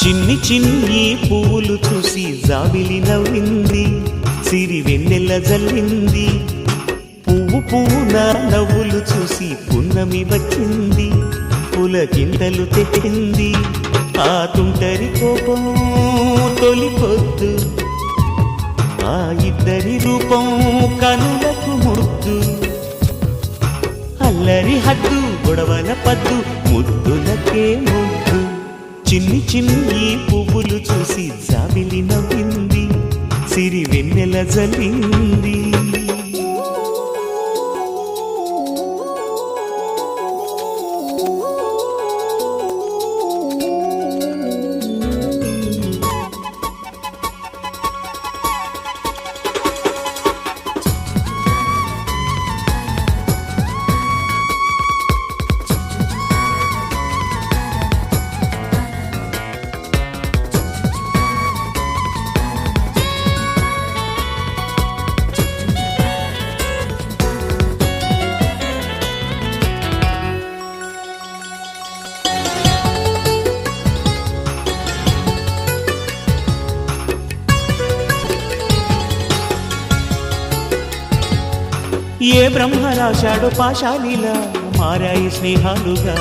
చిన్ని చిన్ని పువ్వులు చూసి జాబిలి నవ్వింది, సిరి వెన్నెల జల్లింది. పువ్వు పువ్వున నవ్వులు చూసి పున్నమి వచ్చింది, పులకింతలు తెచ్చింది. ఆ తుంటరి కోపం తొలి పొద్దు, ఆ ఇద్దరి రూపం కనులకు ముద్దు. అల్లరి హద్దు గొడవల పద్దు, ముద్దులకే ముద్దు. చిన్ని చిన్ని పువ్వులు చూసి జాబిలి నవ్వింది, సిరి వెన్నెల జల్లింది. ఏ బ్రహ్మ రాశాడో పాశాలిలా మారాయి స్నేహాలుగా,